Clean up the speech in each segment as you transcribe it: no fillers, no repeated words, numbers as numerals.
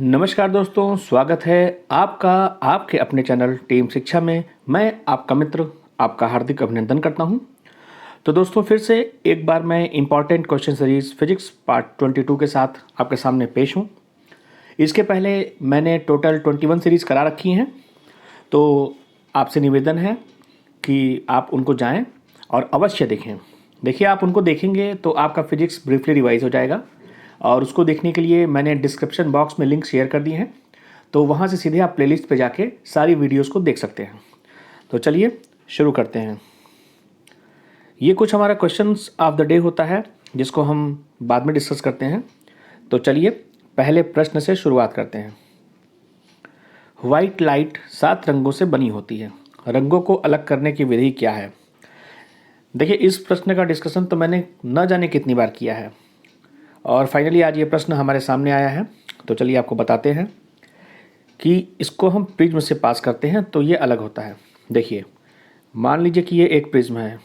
नमस्कार दोस्तों, स्वागत है आपका आपके अपने चैनल टीम शिक्षा में। मैं आपका मित्र आपका हार्दिक अभिनंदन करता हूं। तो दोस्तों फिर से एक बार मैं important question series physics part 22 के साथ आपके सामने पेश हूं। इसके पहले मैंने टोटल 21 सीरीज़ करा रखी हैं, तो आपसे निवेदन है कि आप उनको जाएं और अवश्य देखें। देखिए, आप उनको देखेंगे तो आपका फिजिक्स ब्रीफली रिवाइज हो जाएगा, और उसको देखने के लिए मैंने डिस्क्रिप्शन बॉक्स में लिंक शेयर कर दी हैं, तो वहाँ से सीधे आप प्लेलिस्ट पे जाके सारी वीडियोस को देख सकते हैं। तो चलिए शुरू करते हैं। ये कुछ हमारा क्वेश्चंस ऑफ द डे होता है, जिसको हम बाद में डिस्कस करते हैं। तो चलिए पहले प्रश्न से शुरुआत करते हैं। वाइट लाइट 7 रंगों से बनी होती है, रंगों को अलग करने की विधि क्या है? देखिए, इस प्रश्न का डिस्कशन तो मैंने न जाने कितनी बार किया है, और फाइनली आज ये प्रश्न हमारे सामने आया है। तो चलिए आपको बताते हैं कि इसको हम प्रिज्म से पास करते हैं तो ये अलग होता है। देखिए, मान लीजिए कि ये एक प्रिज्म है,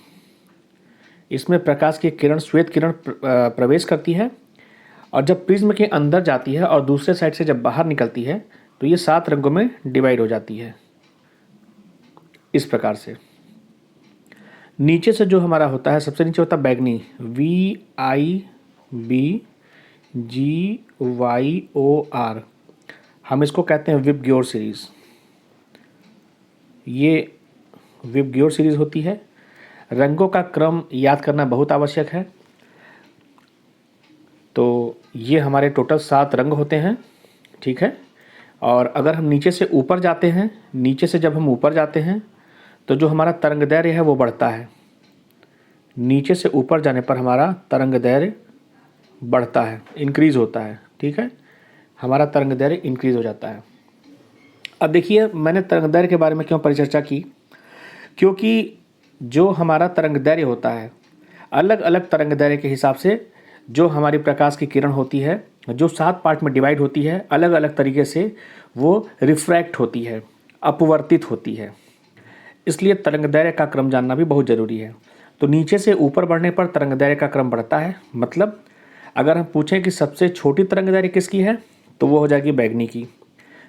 इसमें प्रकाश की किरण श्वेत किरण प्रवेश करती है, और जब प्रिज्म के अंदर जाती है और दूसरे साइड से जब बाहर निकलती है तो ये 7 रंगों में डिवाइड हो जाती है। इस प्रकार से नीचे से जो हमारा होता है, सबसे नीचे होता है बैगनी, VIBGYOR। हम इसको कहते हैं विबग्योर सीरीज़। ये विबग्योर सीरीज़ होती है। रंगों का क्रम याद करना बहुत आवश्यक है। तो ये हमारे टोटल 7 रंग होते हैं, ठीक है। और अगर हम नीचे से ऊपर जाते हैं, नीचे से जब हम ऊपर जाते हैं तो जो हमारा तरंगदैर्घ्य है वो बढ़ता है। नीचे से ऊपर जाने पर हमारा तरंगदैर्घ्य बढ़ता है, इंक्रीज़ होता है, ठीक है। हमारा तरंगदैर्घ्य इंक्रीज़ हो जाता है। अब देखिए, मैंने तरंगदैर्घ्य के बारे में क्यों परिचर्चा की, क्योंकि जो हमारा तरंगदैर्घ्य होता है, अलग अलग तरंगदैर्घ्य के हिसाब से जो हमारी प्रकाश की किरण होती है, जो 7 पार्ट में डिवाइड होती है, अलग अलग तरीके से वो रिफ्रैक्ट होती है, अपवर्तित होती है। इसलिए तरंगदैर्घ्य का क्रम जानना भी बहुत ज़रूरी है। तो नीचे से ऊपर बढ़ने पर तरंगदैर्घ्य का क्रम बढ़ता है। मतलब अगर हम पूछें कि सबसे छोटी तरंगदैर्घ्य किसकी है, तो वो हो जाएगी बैगनी की।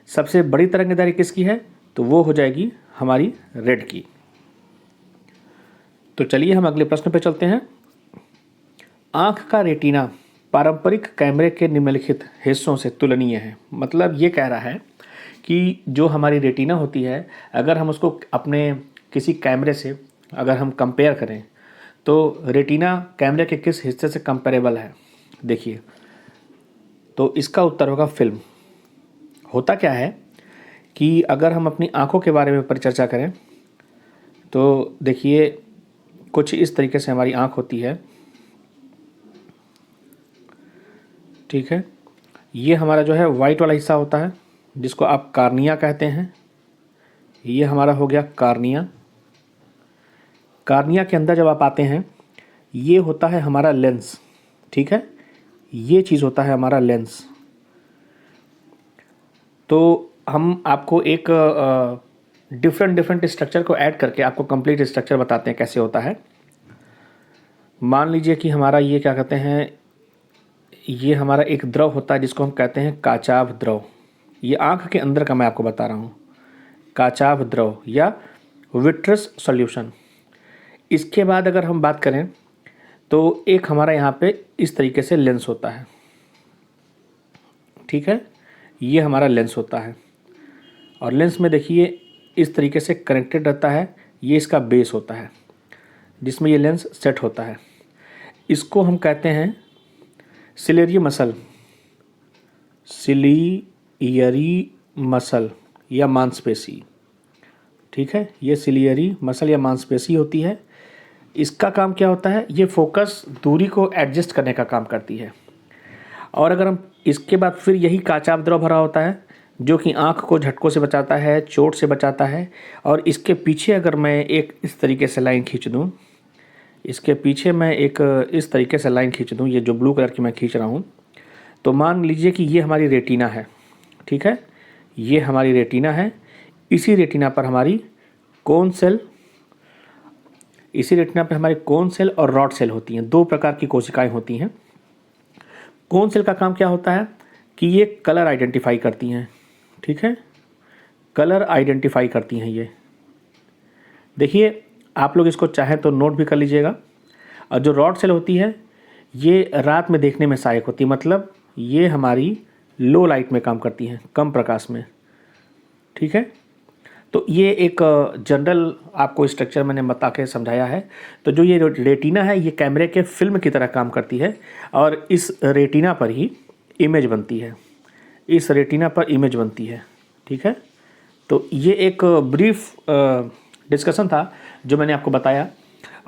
सबसे बड़ी तरंगदैर्घ्य किसकी है, तो वो हो जाएगी हमारी रेड की। तो चलिए हम अगले प्रश्न पे चलते हैं। आँख का रेटिना पारंपरिक कैमरे के निम्नलिखित हिस्सों से तुलनीय है। मतलब ये कह रहा है कि जो हमारी रेटिना होती है, अगर हम उसको अपने किसी कैमरे से अगर हम कंपेयर करें तो रेटिना कैमरे के किस हिस्से से कंपेरेबल है। देखिए, तो इसका उत्तर होगा फिल्म। होता क्या है कि अगर हम अपनी आँखों के बारे में परिचर्चा करें तो देखिए, कुछ इस तरीके से हमारी आँख होती है, ठीक है। ये हमारा जो है वाइट वाला हिस्सा होता है, जिसको आप कार्निया कहते हैं। ये हमारा हो गया कार्निया। कार्निया के अंदर जब आप आते हैं, ये होता है हमारा लेंस, ठीक है। ये चीज़ होता है हमारा लेंस। तो हम आपको एक डिफरेंट स्ट्रक्चर को ऐड करके आपको कंप्लीट स्ट्रक्चर बताते हैं कैसे होता है। मान लीजिए कि हमारा ये क्या कहते हैं, ये हमारा एक द्रव होता है जिसको हम कहते हैं काचाभ द्रव। ये आँख के अंदर का मैं आपको बता रहा हूँ, काचाभ द्रव या विट्रस सॉल्यूशन। इसके बाद अगर हम बात करें तो एक हमारा यहाँ पे इस तरीके से लेंस होता है, ठीक है। ये हमारा लेंस होता है, और लेंस में देखिए इस तरीके से कनेक्टेड रहता है। ये इसका बेस होता है जिसमें ये लेंस सेट होता है। इसको हम कहते हैं सिलेरी मसल, सिलियरी मसल या मांसपेशी, ठीक है। ये सिलियरी मसल या मांसपेशी होती है। इसका काम क्या होता है, ये फोकस दूरी को एडजस्ट करने का काम करती है। और अगर हम इसके बाद फिर यही काचाभ द्रव भरा होता है जो कि आँख को झटकों से बचाता है, चोट से बचाता है। और इसके पीछे अगर मैं एक इस तरीके से लाइन खींच दूँ, इसके पीछे मैं एक इस तरीके से लाइन खींच दूँ, ये जो ब्लू कलर की मैं खींच रहा हूँ, तो मान लीजिए कि ये हमारी रेटिना है, ठीक है। ये हमारी रेटिना है। इसी रेटिना पर हमारी कोन सेल, इसी रेटिना पे हमारी कोन सेल और रॉड सेल होती हैं। 2 प्रकार की कोशिकाएं होती हैं। कोन सेल का काम क्या होता है कि ये कलर आइडेंटिफाई करती हैं, ठीक है, कलर आइडेंटिफाई करती हैं ये। देखिए आप लोग इसको चाहें तो नोट भी कर लीजिएगा। और जो रॉड सेल होती है ये रात में देखने में सहायक होती है, मतलब ये हमारी लो लाइट में काम करती हैं, कम प्रकाश में, ठीक है। तो ये एक जनरल आपको स्ट्रक्चर मैंने बता के समझाया है। तो जो ये रेटिना है ये कैमरे के फिल्म की तरह काम करती है और इस रेटिना पर ही इमेज बनती है, इस रेटिना पर इमेज बनती है, ठीक है। तो ये एक ब्रीफ डिस्कशन था जो मैंने आपको बताया,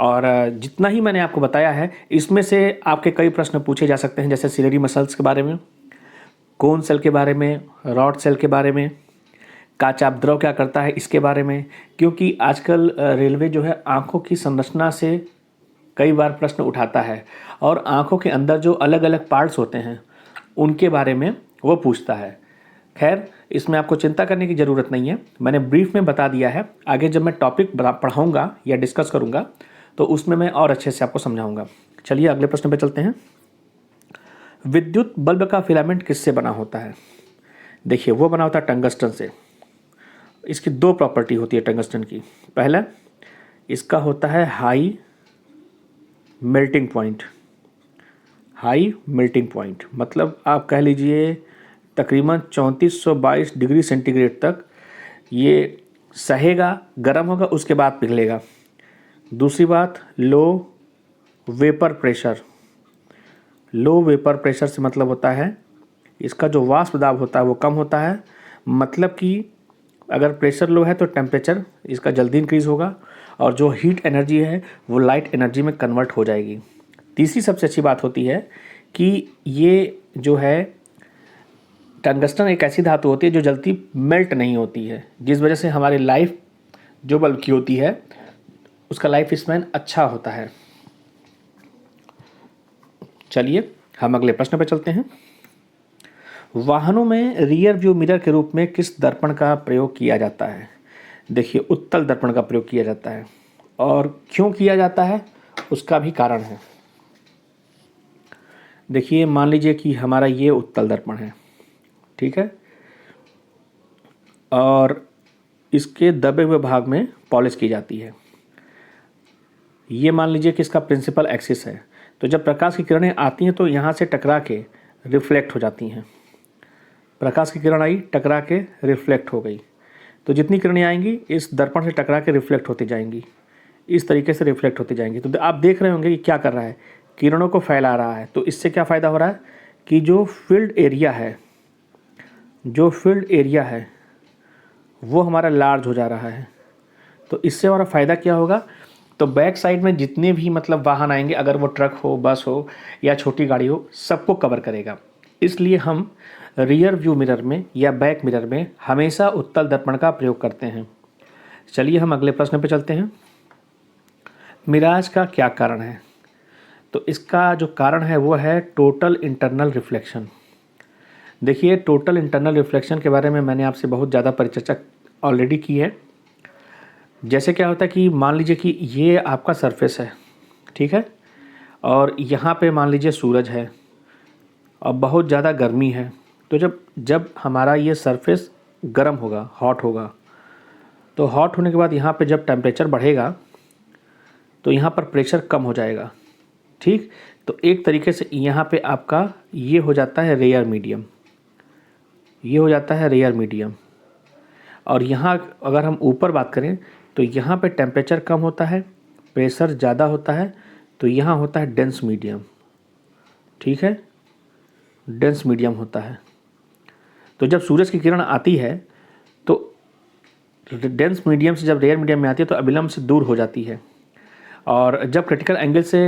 और जितना ही मैंने आपको बताया है इसमें से आपके कई प्रश्न पूछे जा सकते हैं, जैसे सिलेरी मसल्स के बारे में, कोन सेल के बारे में, रॉड सेल के बारे में, काचाप द्रव क्या करता है इसके बारे में। क्योंकि आजकल रेलवे जो है आँखों की संरचना से कई बार प्रश्न उठाता है और आँखों के अंदर जो अलग अलग पार्ट्स होते हैं उनके बारे में वो पूछता है। खैर इसमें आपको चिंता करने की ज़रूरत नहीं है, मैंने ब्रीफ में बता दिया है। आगे जब मैं टॉपिक पढ़ाऊँगा या डिस्कस करूँगा तो उसमें मैं और अच्छे से आपको समझाऊँगा। चलिए अगले प्रश्न पे चलते हैं। विद्युत बल्ब का फिलामेंट किससे बना होता है? देखिए वो बना होता है टंगस्टन से। इसकी दो प्रॉपर्टी होती है टंगस्टन की। पहला, इसका होता है high melting point. High melting point मतलब आप कह लीजिए तकरीबन 3422 डिग्री सेंटीग्रेड तक ये सहेगा, गर्म होगा, उसके बाद पिघलेगा। दूसरी बात, लो वेपर प्रेशर। लो वेपर प्रेशर से मतलब होता है इसका जो वाष्प दाब होता है वो कम होता है, मतलब कि अगर प्रेशर लो है तो टेम्परेचर इसका जल्दी इंक्रीज़ होगा और जो हीट एनर्जी है वो लाइट एनर्जी में कन्वर्ट हो जाएगी। तीसरी सबसे अच्छी बात होती है कि ये जो है टंगस्टन एक ऐसी धातु होती है जो जल्दी मेल्ट नहीं होती है, जिस वजह से हमारी लाइफ जो बल्ब की होती है उसका लाइफ स्पैन अच्छा होता है। चलिए हम अगले प्रश्न पर चलते हैं। वाहनों में रियर व्यू मिरर के रूप में किस दर्पण का प्रयोग किया जाता है? देखिए उत्तल दर्पण का प्रयोग किया जाता है, और क्यों किया जाता है उसका भी कारण है। देखिए मान लीजिए कि हमारा ये उत्तल दर्पण है, ठीक है, और इसके दबे हुए भाग में पॉलिश की जाती है। ये मान लीजिए कि इसका प्रिंसिपल एक्सिस है, तो जब प्रकाश की किरणें आती हैं तो यहाँ से टकरा के रिफ्लेक्ट हो जाती हैं। प्रकाश की किरण आई, टकरा के रिफ्लेक्ट हो गई, तो जितनी किरणें आएंगी इस दर्पण से टकरा के रिफ्लेक्ट होती जाएंगी, इस तरीके से रिफ्लेक्ट होती जाएंगी। तो आप देख रहे होंगे कि क्या कर रहा है, किरणों को फैला रहा है। तो इससे क्या फ़ायदा हो रहा है कि जो फील्ड एरिया है वो हमारा लार्ज हो जा रहा है। तो इससे हमारा फ़ायदा क्या होगा, तो बैक साइड में जितने भी मतलब वाहन आएंगे, अगर वो ट्रक हो, बस हो या छोटी गाड़ी हो, सबको कवर करेगा। इसलिए हम रियर व्यू मिरर में या बैक मिरर में हमेशा उत्तल दर्पण का प्रयोग करते हैं। चलिए हम अगले प्रश्न पे चलते हैं। मिराज का क्या कारण है? तो इसका जो कारण है वो है टोटल इंटरनल रिफ्लेक्शन। देखिए टोटल इंटरनल रिफ्लेक्शन के बारे में मैंने आपसे बहुत ज़्यादा परिचर्चा ऑलरेडी की है। जैसे क्या होता है कि मान लीजिए कि ये आपका सरफेस है, ठीक है, और यहाँ पे मान लीजिए सूरज है और बहुत ज़्यादा गर्मी है। तो जब हमारा ये सरफेस गर्म होगा, हॉट होगा, तो हॉट होने के बाद यहाँ पे जब टेम्परेचर बढ़ेगा तो यहाँ पर प्रेशर कम हो जाएगा, ठीक। तो एक तरीके से यहाँ पे आपका ये हो जाता है रेयर मीडियम, ये हो जाता है रेयर मीडियम। और यहाँ अगर हम ऊपर बात करें तो यहाँ पे टेम्परेचर कम होता है, प्रेशर ज़्यादा होता है, तो यहाँ होता है डेंस मीडियम, ठीक है, डेंस मीडियम होता है। तो जब सूरज की किरण आती है तो डेंस मीडियम से जब रेयर मीडियम में आती है तो अभिलंब से दूर हो जाती है, और जब क्रिटिकल एंगल से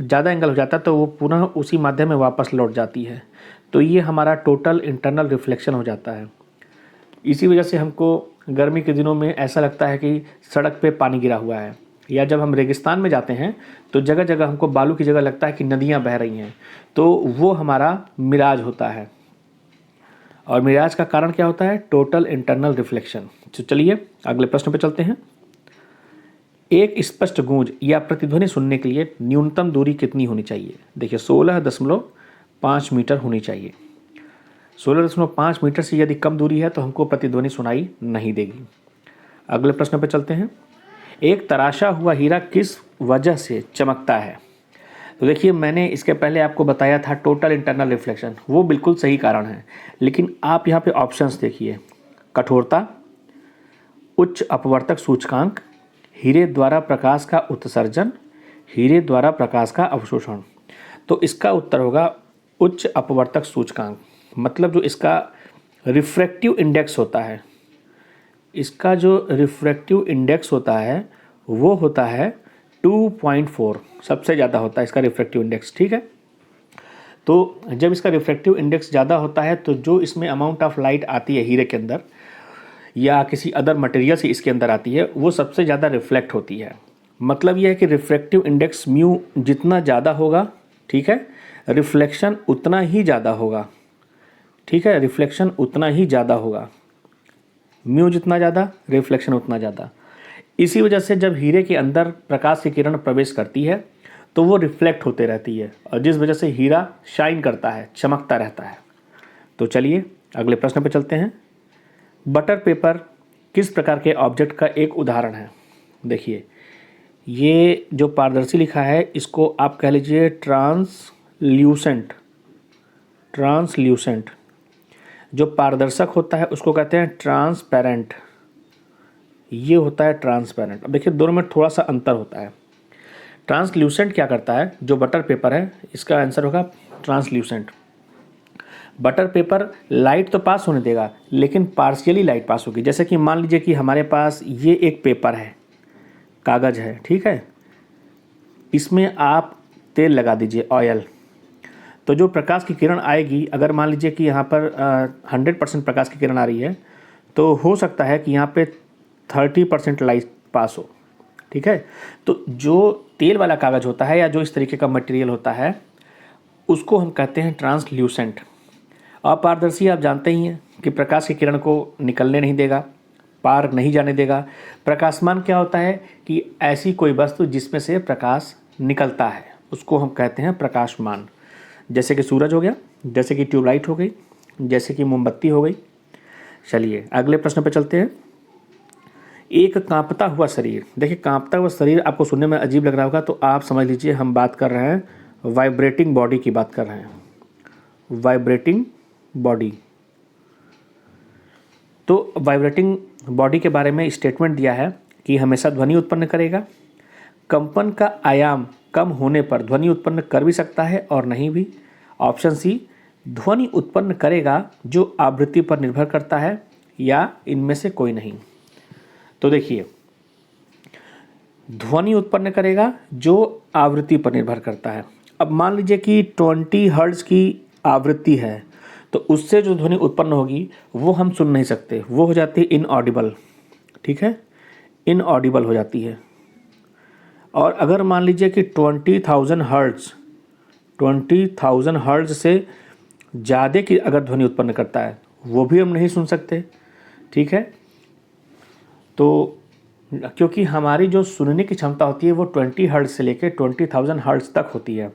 ज़्यादा एंगल हो जाता है तो वो पुनः उसी माध्यम में वापस लौट जाती है। तो ये हमारा टोटल इंटरनल रिफ्लेक्शन हो जाता है। इसी वजह से हमको गर्मी के दिनों में ऐसा लगता है कि सड़क पे पानी गिरा हुआ है, या जब हम रेगिस्तान में जाते हैं तो जगह जगह हमको बालू की जगह लगता है कि नदियाँ बह रही हैं, तो वो हमारा मिराज होता है। और मिराज का कारण क्या होता है? Total internal reflection. तो चलिए अगले प्रश्न पे चलते हैं। एक स्पष्ट गूंज या प्रतिध्वनि सुनने के लिए न्यूनतम दूरी कितनी होनी चाहिए? देखिए 16.5 मीटर होनी चाहिए। 16.5 मीटर से यदि कम दूरी है तो हमको प्रतिध्वनि सुनाई नहीं देगी। अगले प्रश्न पर चलते हैं। एक तराशा हुआ हीरा किस वजह से चमकता है? तो देखिए, मैंने इसके पहले आपको बताया था टोटल इंटरनल रिफ्लेक्शन, वो बिल्कुल सही कारण है। लेकिन आप यहाँ पे ऑप्शंस देखिए, कठोरता, उच्च अपवर्तक सूचकांक, हीरे द्वारा प्रकाश का उत्सर्जन, हीरे द्वारा प्रकाश का अवशोषण। तो इसका उत्तर होगा उच्च अपवर्तक सूचकांक। मतलब जो इसका रिफ्रैक्टिव इंडेक्स होता है, इसका जो रिफ्रैक्टिव इंडेक्स होता है वो होता है 2.4, सबसे ज़्यादा होता है इसका रिफ्रैक्टिव इंडेक्स। ठीक है, तो जब इसका रिफ्रैक्टिव इंडेक्स ज़्यादा होता है तो जो इसमें अमाउंट ऑफ लाइट आती है हीरे के अंदर या किसी अदर मटेरियल से इसके अंदर आती है, वो सबसे ज़्यादा रिफ्लेक्ट होती है। मतलब यह है कि रिफ्रैक्टिव इंडेक्स म्यू जितना ज़्यादा होगा, ठीक है, रिफ्लेक्शन उतना ही ज़्यादा होगा। ठीक है, रिफ्लेक्शन उतना ही ज़्यादा होगा, म्यू जितना ज़्यादा रिफ्लेक्शन उतना ज़्यादा। इसी वजह से जब हीरे के अंदर प्रकाश की किरण प्रवेश करती है तो वो रिफ्लेक्ट होते रहती है, और जिस वजह से हीरा शाइन करता है, चमकता रहता है। तो चलिए अगले प्रश्न पर चलते हैं। बटर पेपर किस प्रकार के ऑब्जेक्ट का एक उदाहरण है? देखिए, ये जो पारदर्शी लिखा है इसको आप कह लीजिए ट्रांसल्यूसेंट। ट्रांसल्यूसेंट जो पारदर्शक होता है उसको कहते हैं ट्रांसपेरेंट। ये होता है ट्रांसपेरेंट। अब देखिए, दोनों में थोड़ा सा अंतर होता है। ट्रांसल्यूसेंट क्या करता है, जो बटर पेपर है इसका आंसर होगा ट्रांसल्यूसेंट। बटर पेपर लाइट तो पास होने देगा लेकिन पार्शियली लाइट पास होगी। जैसे कि मान लीजिए कि हमारे पास ये एक पेपर है, कागज़ है, ठीक है, इसमें आप तेल लगा दीजिए, ऑयल, तो जो प्रकाश की किरण आएगी, अगर मान लीजिए कि यहाँ पर 100% प्रकाश की किरण आ रही है तो हो सकता है कि यहाँ पे 30% लाइट पास हो। ठीक है, तो जो तेल वाला कागज़ होता है या जो इस तरीके का मटेरियल होता है उसको हम कहते हैं ट्रांसल्यूसेंट। अपारदर्शी आप जानते ही हैं कि प्रकाश की किरण को निकलने नहीं देगा, पार नहीं जाने देगा। प्रकाशमान क्या होता है कि ऐसी कोई वस्तु जिसमें से प्रकाश निकलता है उसको हम कहते हैं प्रकाशमान। जैसे कि सूरज हो गया, जैसे कि ट्यूबलाइट हो गई, जैसे कि मोमबत्ती हो गई। चलिए अगले प्रश्न पर चलते हैं। एक कांपता हुआ शरीर। देखिए, कांपता हुआ शरीर आपको सुनने में अजीब लग रहा होगा, तो आप समझ लीजिए हम बात कर रहे हैं वाइब्रेटिंग बॉडी की बात कर रहे हैं। Vibrating body. तो वाइब्रेटिंग बॉडी के बारे में स्टेटमेंट दिया है कि हमेशा ध्वनि उत्पन्न करेगा, कंपन का आयाम कम होने पर ध्वनि उत्पन्न कर भी सकता है और नहीं भी। ऑप्शन सी, ध्वनि उत्पन्न करेगा जो आवृत्ति पर निर्भर करता है, या इनमें से कोई नहीं। तो देखिए, ध्वनि उत्पन्न करेगा जो आवृत्ति पर निर्भर करता है। अब मान लीजिए कि 20 हर्ट्ज की आवृत्ति है तो उससे जो ध्वनि उत्पन्न होगी वो हम सुन नहीं सकते, वो हो जाती है इनऑडिबल। ठीक है, इनऑडिबल हो जाती है। और अगर मान लीजिए कि 20,000 हर्ट्ज से ज़्यादा की अगर ध्वनि उत्पन्न करता है वो भी हम नहीं सुन सकते। ठीक है, तो क्योंकि हमारी जो सुनने की क्षमता होती है वो 20 हर्ट्ज से लेकर 20,000 हर्ट्ज तक होती है।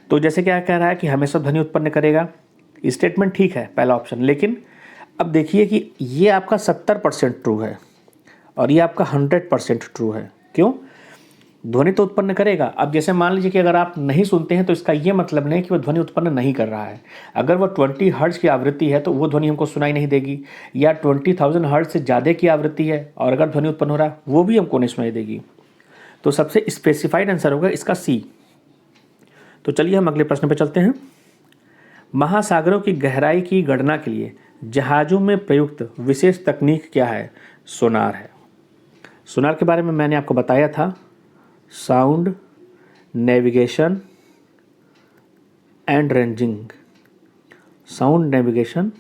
तो जैसे क्या कह रहा है कि हमेशा ध्वनि उत्पन्न करेगा, स्टेटमेंट ठीक है, पहला ऑप्शन। लेकिन अब देखिए कि ये आपका 70% ट्रू है और ये आपका 100% ट्रू है। क्यों? ध्वनि तो उत्पन्न करेगा। अब जैसे मान लीजिए कि अगर आप नहीं सुनते हैं तो इसका ये मतलब नहीं कि वो ध्वनि उत्पन्न नहीं कर रहा है। अगर वो 20 हर्ट्ज की आवृत्ति है तो वो ध्वनि हमको सुनाई नहीं देगी, या 20,000 हर्ट्ज से ज़्यादा की आवृत्ति है और अगर ध्वनि उत्पन्न हो रहा है वो भी हमको नहीं सुनाई देगी। तो सबसे स्पेसिफाइड आंसर होगा इसका सी। तो चलिए हम अगले प्रश्न पर चलते हैं। महासागरों की गहराई की गणना के लिए जहाज़ों में प्रयुक्त विशेष तकनीक क्या है? सोनार है। सोनार के बारे में मैंने आपको बताया था, sound, navigation and ranging. Sound, navigation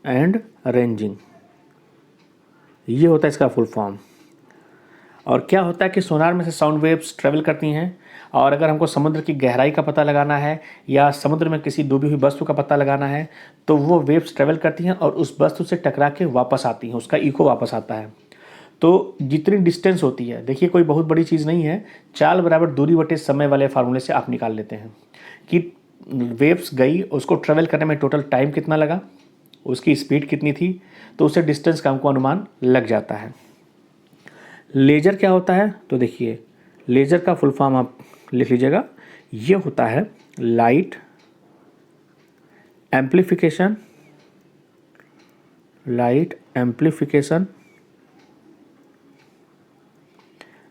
and ranging, ये होता है इसका फुल फॉर्म। और क्या होता है कि सोनार में से साउंड वेव्स ट्रेवल करती हैं, और अगर हमको समुद्र की गहराई का पता लगाना है या समुद्र में किसी डूबी हुई वस्तु का पता लगाना है तो वो वेव्स ट्रेवल करती हैं और उस वस्तु से टकरा के वापस आती हैं, उसका इको वापस आता है। तो जितनी डिस्टेंस होती है, देखिए कोई बहुत बड़ी चीज़ नहीं है, चाल बराबर दूरी बटे समय वाले फार्मूले से आप निकाल लेते हैं कि वेव्स गई, उसको ट्रेवल करने में टोटल टाइम कितना लगा, उसकी स्पीड कितनी थी, तो उससे डिस्टेंस का हमको अनुमान लग जाता है। लेज़र क्या होता है, तो देखिए लेज़र का फुल फॉर्म आप लिख लीजिएगा, ये होता है light amplification, light amplification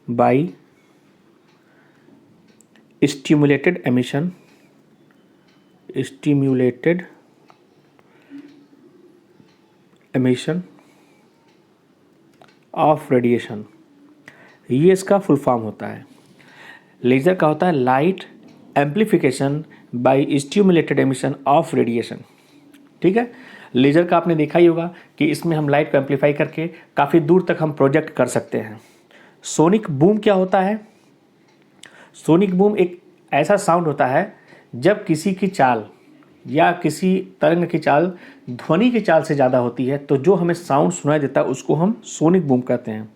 by stimulated emission, stimulated emission of radiation, ये इसका फुल फॉर्म होता है। लेज़र का होता है light amplification by stimulated emission of radiation, ठीक है। लेज़र का आपने देखा ही होगा कि इसमें हम लाइट को एम्प्लीफाई करके काफ़ी दूर तक हम प्रोजेक्ट कर सकते हैं। सोनिक बूम क्या होता है, सोनिक बूम एक ऐसा साउंड होता है जब किसी की चाल या किसी तरंग की चाल ध्वनि की चाल से ज़्यादा होती है, तो जो हमें साउंड सुनाई देता है उसको हम सोनिक बूम कहते हैं।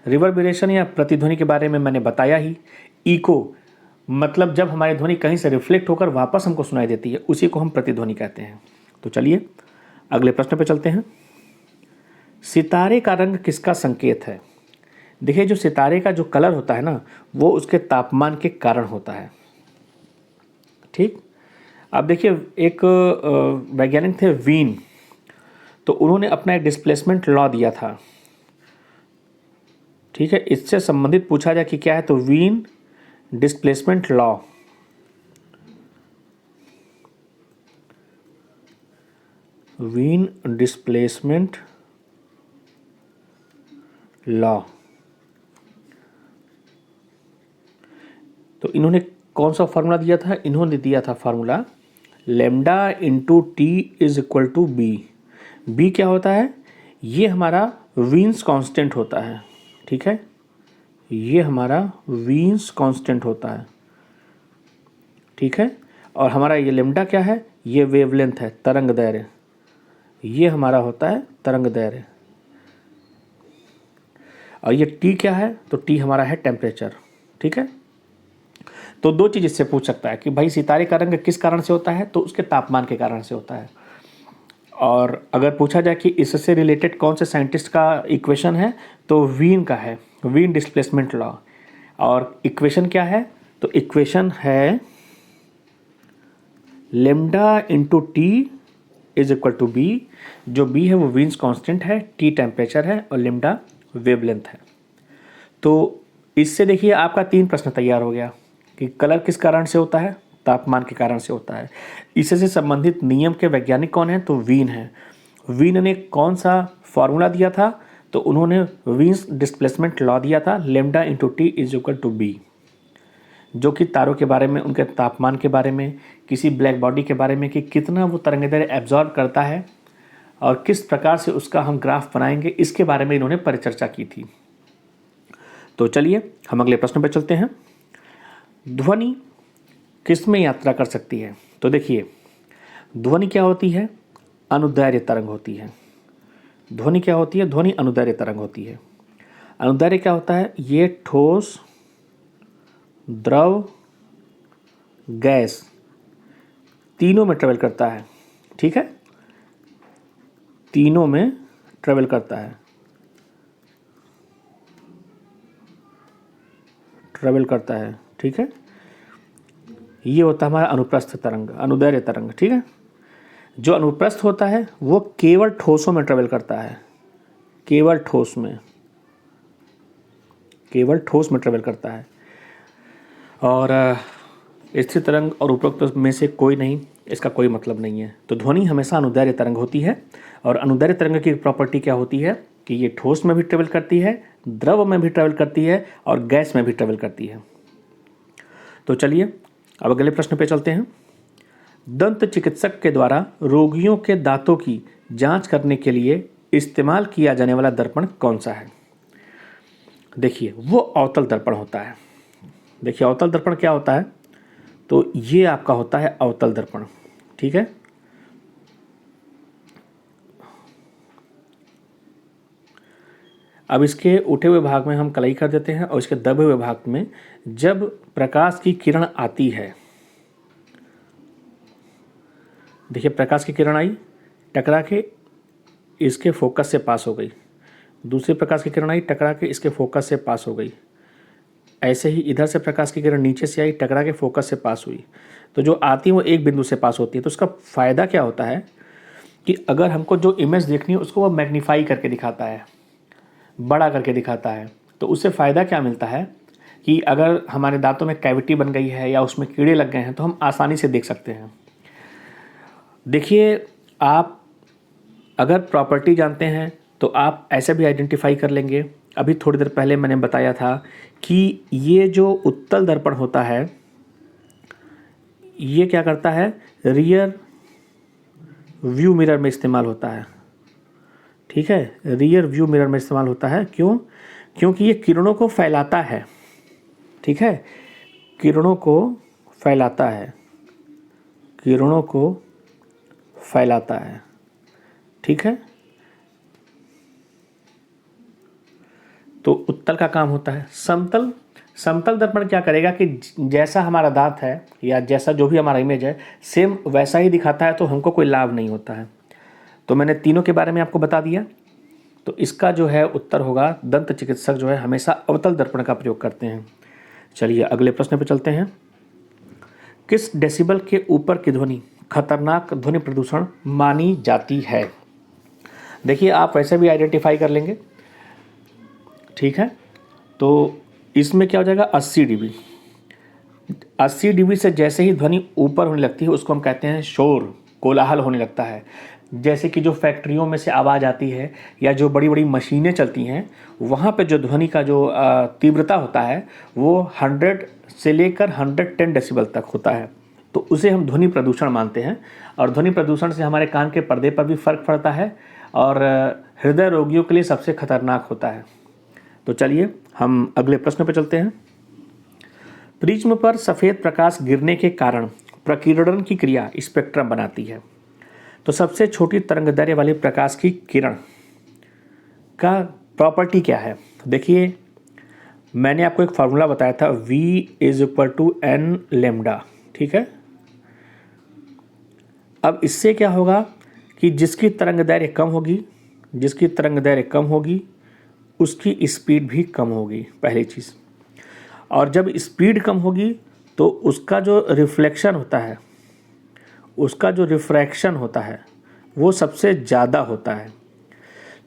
रिवर्बरेशन या प्रतिध्वनि के बारे में मैंने बताया ही। इको मतलब जब हमारी ध्वनि कहीं से रिफ्लेक्ट होकर वापस हमको सुनाई देती है, उसी को हम प्रतिध्वनि कहते हैं। तो चलिए अगले प्रश्न पे चलते हैं। सितारे का रंग किसका संकेत है। देखिए जो सितारे का जो कलर होता है ना, वो उसके तापमान के कारण होता है, ठीक। अब देखिए एक वैज्ञानिक थे वीन, तो उन्होंने अपना एक डिस्प्लेसमेंट लॉ दिया था, ठीक है। इससे संबंधित पूछा जाए कि क्या है, तो Wien displacement law, Wien displacement law, तो इन्होंने कौन सा फार्मूला दिया था, इन्होंने दिया था formula lambda into T is equal to B. B क्या होता है, ये हमारा वीन्स कांस्टेंट होता है, ठीक है, ये हमारा वीन्स कांस्टेंट होता है, ठीक है। और हमारा ये लेमडा क्या है, ये वेवलेंथ है, तरंग दैर्घ्य, ये हमारा होता है तरंग दैर्घ्य। और ये टी क्या है, तो टी हमारा है टेम्परेचर, ठीक है। तो दो चीज़ इससे पूछ सकता है कि भाई सितारे का रंग किस कारण से होता है, तो उसके तापमान के कारण से होता है। और अगर पूछा जाए कि इससे रिलेटेड कौन से साइंटिस्ट का इक्वेशन है, तो वीन का है, वीन डिस्प्लेसमेंट लॉ। और इक्वेशन क्या है, तो इक्वेशन है lambda into T is equal to B. जो बी है वो वीन्स कांस्टेंट है, टी टेम्परेचर है और लेमडा वेवलेंथ है। तो इससे देखिए आपका 3 प्रश्न तैयार हो गया कि कलर किस कारण से होता है, तापमान के कारण से होता है। इससे संबंधित नियम के वैज्ञानिक कौन है, तो वीन है। वीन ने कौन सा फॉर्मूला दिया था, तो उन्होंने वीन्स डिस्प्लेसमेंट लॉ दिया था, lambda into T is equal to B, जो कि तारों के बारे में, उनके तापमान के बारे में, किसी ब्लैक बॉडी के बारे में कि कितना वो तरंगदैर्घ्य एब्जॉर्ब करता है और किस प्रकार से उसका हम ग्राफ बनाएंगे, इसके बारे में इन्होंने परिचर्चा की थी। तो चलिए हम अगले प्रश्न पर चलते हैं। ध्वनि किस में यात्रा कर सकती है, तो देखिए ध्वनि क्या होती है, अनुदैर्घ्य तरंग होती है। ध्वनि क्या होती है, ध्वनि अनुदैर्घ्य तरंग होती है। अनुदैर्घ्य क्या होता है, ये ठोस, द्रव, गैस तीनों में ट्रेवल करता है, ठीक है, तीनों में ट्रेवल करता है, ट्रेवल करता है, ठीक है। ये होता है हमारा अनुप्रस्थ तरंग, अनुदैर्घ्य तरंग, ठीक है। जो अनुप्रस्थ होता है वो केवल ठोसों में ट्रेवल करता है, केवल ठोस में, केवल ठोस में ट्रेवल करता है। और स्थिर तरंग और उपरोक्त में से कोई नहीं, इसका कोई मतलब नहीं है। तो ध्वनि हमेशा अनुदैर्घ्य तरंग होती है। और अनुदैर्घ्य तरंग की प्रॉपर्टी क्या होती है कि ये ठोस में भी ट्रेवल करती है, द्रव में भी ट्रेवल करती है और गैस में भी ट्रेवल करती है। तो चलिए अब अगले प्रश्न पे चलते हैं। दंत चिकित्सक के द्वारा रोगियों के दांतों की जांच करने के लिए इस्तेमाल किया जाने वाला दर्पण कौन सा है। देखिए वो अवतल दर्पण होता है। देखिए अवतल दर्पण क्या होता है, तो ये आपका होता है अवतल दर्पण, ठीक है। अब इसके उठे हुए भाग में हम कलई कर देते हैं और इसके दबे हुए भाग में जब प्रकाश की किरण आती है, देखिए प्रकाश की किरण आई, टकरा के इसके फोकस से पास हो गई, दूसरी प्रकाश की किरण आई, टकरा के इसके फोकस से पास हो गई, ऐसे ही इधर से प्रकाश की किरण नीचे से आई, टकरा के फोकस से पास हुई। तो जो आती है वो एक बिंदु से पास होती है। तो उसका फ़ायदा क्या होता है कि अगर हमको जो इमेज देखनी है उसको वो मैग्नीफाई करके दिखाता है, बड़ा करके दिखाता है। तो उससे फ़ायदा क्या मिलता है कि अगर हमारे दांतों में कैविटी बन गई है या उसमें कीड़े लग गए हैं तो हम आसानी से देख सकते हैं। देखिए, आप अगर प्रॉपर्टी जानते हैं तो आप ऐसे भी आइडेंटिफाई कर लेंगे। अभी थोड़ी देर पहले मैंने बताया था कि ये जो उत्तल दर्पण होता है ये क्या करता है, रियर व्यू मिरर में इस्तेमाल होता है। ठीक है, रियर व्यू मिरर में इस्तेमाल होता है। क्यों? क्योंकि ये किरणों को फैलाता है। ठीक है, किरणों को फैलाता है, किरणों को फैलाता है। ठीक है, तो उत्तल का काम होता है। समतल, समतल दर्पण क्या करेगा कि जैसा हमारा दांत है या जैसा जो भी हमारा इमेज है सेम वैसा ही दिखाता है, तो हमको कोई लाभ नहीं होता है। तो मैंने तीनों के बारे में आपको बता दिया। तो इसका जो है उत्तर होगा, दंत चिकित्सक जो है हमेशा अवतल दर्पण का प्रयोग करते हैं। चलिए अगले प्रश्न पे चलते हैं। किस डेसिबल के ऊपर की ध्वनि खतरनाक ध्वनि प्रदूषण मानी जाती है? देखिए, आप वैसे भी आइडेंटिफाई कर लेंगे। ठीक है, तो इसमें क्या हो जाएगा, 80 dB। 80 dB से जैसे ही ध्वनि ऊपर होने लगती है उसको हम कहते हैं शोर, कोलाहल होने लगता है। जैसे कि जो फैक्ट्रियों में से आवाज़ आती है या जो बड़ी बड़ी मशीनें चलती हैं वहाँ पे जो ध्वनि का जो तीव्रता होता है वो 100 से लेकर 110 डेसिबल तक होता है। तो उसे हम ध्वनि प्रदूषण मानते हैं। और ध्वनि प्रदूषण से हमारे कान के पर्दे पर भी फ़र्क पड़ता है और हृदय रोगियों के लिए सबसे खतरनाक होता है। तो चलिए हम अगले प्रश्न पर चलते हैं। प्रिज्म पर सफ़ेद प्रकाश गिरने के कारण प्रकीर्णन की क्रिया स्पेक्ट्रम बनाती है। तो सबसे छोटी तरंगदैर्घ्य वाली प्रकाश की किरण का प्रॉपर्टी क्या है? देखिए, मैंने आपको एक फार्मूला बताया था, V = n लैम्डा। ठीक है, अब इससे क्या होगा कि जिसकी तरंगदैर्घ्य कम होगी, जिसकी तरंगदैर्घ्य कम होगी उसकी स्पीड भी कम होगी, पहली चीज़। और जब स्पीड कम होगी तो उसका जो रिफ्लेक्शन होता है, उसका जो रिफ्रैक्शन होता है वो सबसे ज़्यादा होता है।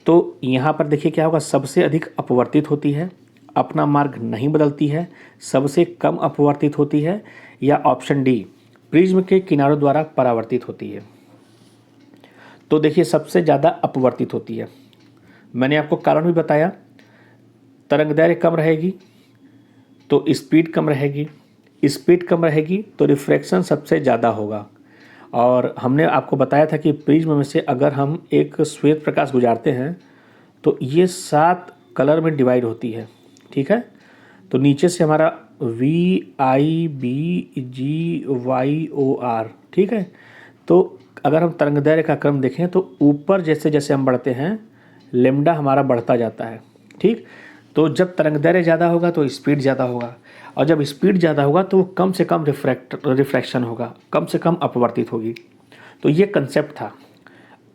तो यहाँ पर देखिए क्या होगा, सबसे अधिक अपवर्तित होती है, अपना मार्ग नहीं बदलती है, सबसे कम अपवर्तित होती है, या ऑप्शन डी प्रिज्म के किनारों द्वारा परावर्तित होती है। तो देखिए सबसे ज़्यादा अपवर्तित होती है। मैंने आपको कारण भी बताया, तरंगदैर्घ्य कम रहेगी तो स्पीड कम रहेगी, स्पीड कम रहेगी तो रिफ्रैक्शन सबसे ज़्यादा होगा। और हमने आपको बताया था कि प्रिज्म में से अगर हम एक श्वेत प्रकाश गुजारते हैं तो ये 7 कलर में डिवाइड होती है। ठीक है, तो नीचे से हमारा VIBGYOR। ठीक है, तो अगर हम तरंगदैर्घ्य का क्रम देखें तो ऊपर जैसे जैसे हम बढ़ते हैं लैम्डा हमारा बढ़ता जाता है। ठीक, तो जब तरंगदैर्घ्य ज़्यादा होगा तो स्पीड ज़्यादा होगा, और जब स्पीड ज़्यादा होगा तो कम से कम रिफ्रैक्शन होगा, कम से कम अपवर्तित होगी। तो ये कंसेप्ट था।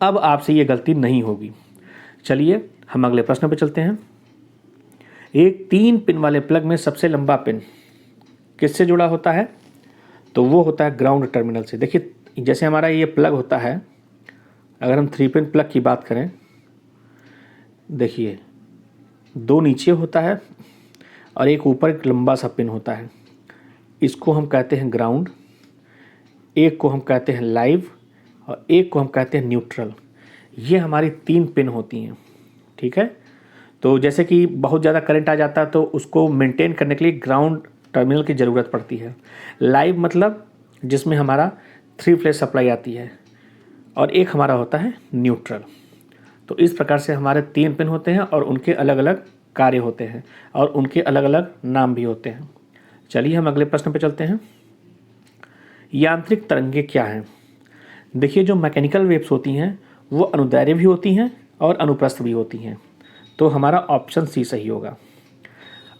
अब आपसे ये गलती नहीं होगी। चलिए हम अगले प्रश्न पर चलते हैं। एक 3 पिन वाले प्लग में सबसे लंबा पिन किससे जुड़ा होता है? तो वो होता है ग्राउंड टर्मिनल से। देखिए, जैसे हमारा ये प्लग होता है, अगर हम 3 पिन प्लग की बात करें, देखिए 2 नीचे होता है और एक ऊपर एक लंबा सा पिन होता है। इसको हम कहते हैं ग्राउंड, एक को हम कहते हैं लाइव और एक को हम कहते हैं न्यूट्रल। ये हमारी 3 पिन होती हैं। ठीक है, तो जैसे कि बहुत ज़्यादा करंट आ जाता है तो उसको मेंटेन करने के लिए ग्राउंड टर्मिनल की ज़रूरत पड़ती है। लाइव मतलब जिसमें हमारा 3 फेज सप्लाई आती है, और एक हमारा होता है न्यूट्रल। तो इस प्रकार से हमारे 3 पिन होते हैं और उनके अलग अलग कार्य होते हैं और उनके अलग अलग नाम भी होते हैं। चलिए हम अगले प्रश्न पर चलते हैं। यांत्रिक तरंगे क्या हैं? देखिए, जो मैकेनिकल वेव्स होती हैं वो अनुदैर्घ्य भी होती हैं और अनुप्रस्थ भी होती हैं। तो हमारा ऑप्शन सी सही होगा।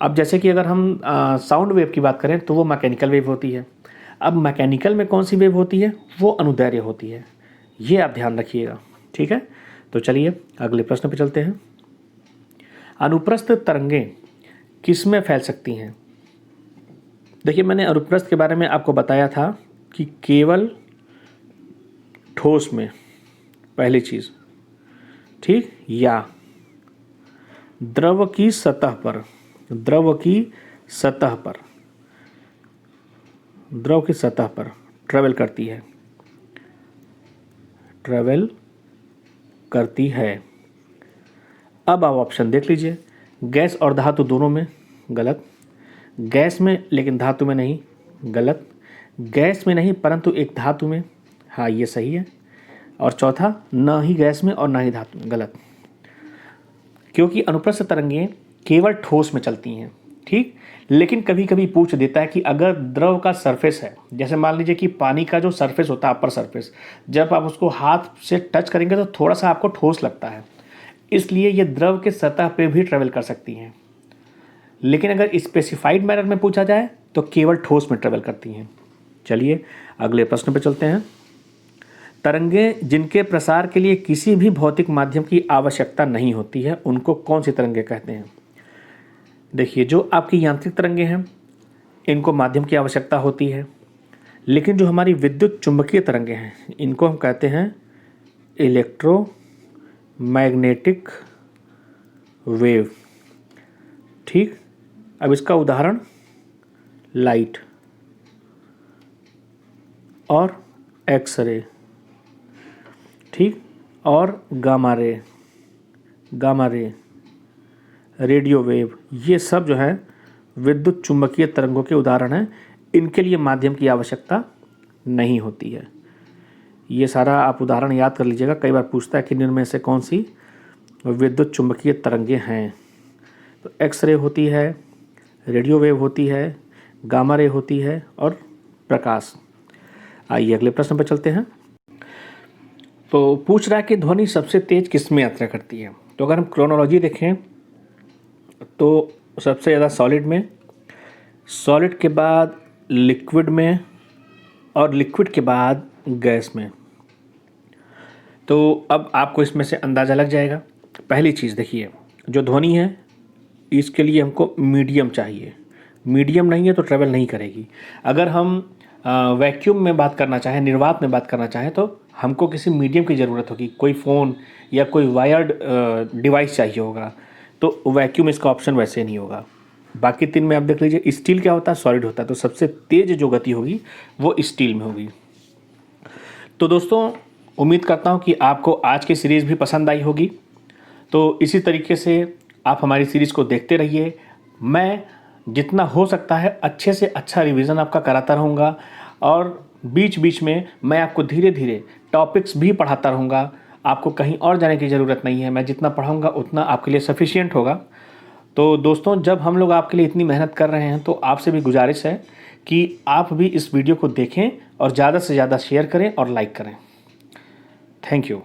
अब जैसे कि अगर हम साउंड वेव की बात करें तो वो मैकेनिकल वेव होती है। अब मैकेनिकल में कौन सी वेव होती है? वो अनुदैर्घ्य होती है। ये आप ध्यान रखिएगा, ठीक है। तो चलिए अगले प्रश्न पे चलते हैं। अनुप्रस्थ तरंगें किस में फैल सकती हैं? देखिए, मैंने अनुप्रस्थ के बारे में आपको बताया था कि केवल ठोस में, पहली चीज़, ठीक, या द्रव की सतह पर, द्रव की सतह पर, द्रव की सतह पर ट्रेवल करती है, ट्रेवल करती है। अब आप ऑप्शन देख लीजिए, गैस और धातु दोनों में, गलत। गैस में लेकिन धातु में नहीं, गलत। गैस में नहीं परंतु एक धातु में, हाँ ये सही है। और चौथा, न ही गैस में और न ही धातु में, गलत। क्योंकि अनुप्रस्थ तरंगें केवल ठोस में चलती हैं, ठीक। लेकिन कभी कभी पूछ देता है कि अगर द्रव का सरफेस है, जैसे मान लीजिए कि पानी का जो सरफेस होता है, अपर सरफेस, जब आप उसको हाथ से टच करेंगे तो थोड़ा सा आपको ठोस लगता है, इसलिए ये द्रव के सतह पे भी ट्रेवल कर सकती हैं। लेकिन अगर स्पेसिफाइड मैनर में पूछा जाए तो केवल ठोस में ट्रेवल करती हैं। चलिए अगले प्रश्न पे चलते हैं। तरंगें जिनके प्रसार के लिए किसी भी भौतिक माध्यम की आवश्यकता नहीं होती है, उनको कौन सी तरंगें कहते हैं? देखिए, जो आपकी यांत्रिक तरंगें हैं इनको माध्यम की आवश्यकता होती है, लेकिन जो हमारी विद्युत चुंबकीय तरंगें हैं इनको हम कहते हैं इलेक्ट्रोमैग्नेटिक वेव, ठीक। अब इसका उदाहरण लाइट और एक्सरे, ठीक, और गामा रे, रेडियो वेव, ये सब जो है विद्युत चुंबकीय तरंगों के उदाहरण हैं। इनके लिए माध्यम की आवश्यकता नहीं होती है। ये सारा आप उदाहरण याद कर लीजिएगा, कई बार पूछता है कि इनमें से कौन सी विद्युत चुंबकीय तरंगें हैं। तो एक्सरे होती है, रेडियो वेव होती है, गामा रे होती है और प्रकाश। आइए अगले प्रश्न पर चलते हैं। तो पूछ रहा है कि ध्वनि सबसे तेज किस में यात्रा करती है? तो अगर हम क्रोनोलॉजी देखें तो सबसे ज़्यादा सॉलिड में, सॉलिड के बाद लिक्विड में और लिक्विड के बाद गैस में। तो अब आपको इसमें से अंदाज़ा लग जाएगा। पहली चीज़ देखिए, जो ध्वनि है इसके लिए हमको मीडियम चाहिए, मीडियम नहीं है तो ट्रेवल नहीं करेगी। अगर हम वैक्यूम में बात करना चाहें, निर्वात में बात करना चाहें, तो हमको किसी मीडियम की ज़रूरत होगी, कोई फ़ोन या कोई वायर्ड डिवाइस चाहिए होगा, तो वैक्यूम इसका ऑप्शन वैसे नहीं होगा। बाकी तीन में आप देख लीजिए, स्टील क्या होता है, सॉलिड होता है, तो सबसे तेज़ जो गति होगी वो स्टील में होगी। तो दोस्तों, उम्मीद करता हूँ कि आपको आज की सीरीज़ भी पसंद आई होगी। तो इसी तरीके से आप हमारी सीरीज़ को देखते रहिए। मैं जितना हो सकता है अच्छे से अच्छा रिवीजन आपका कराता रहूँगा और बीच बीच में मैं आपको धीरे धीरे टॉपिक्स भी पढ़ाता रहूँगा। आपको कहीं और जाने की ज़रूरत नहीं है, मैं जितना पढ़ाऊँगा उतना आपके लिए सफिशिएंट होगा। तो दोस्तों, जब हम लोग आपके लिए इतनी मेहनत कर रहे हैं तो आपसे भी गुजारिश है कि आप भी इस वीडियो को देखें और ज़्यादा से ज़्यादा शेयर करें और लाइक करें। Thank you.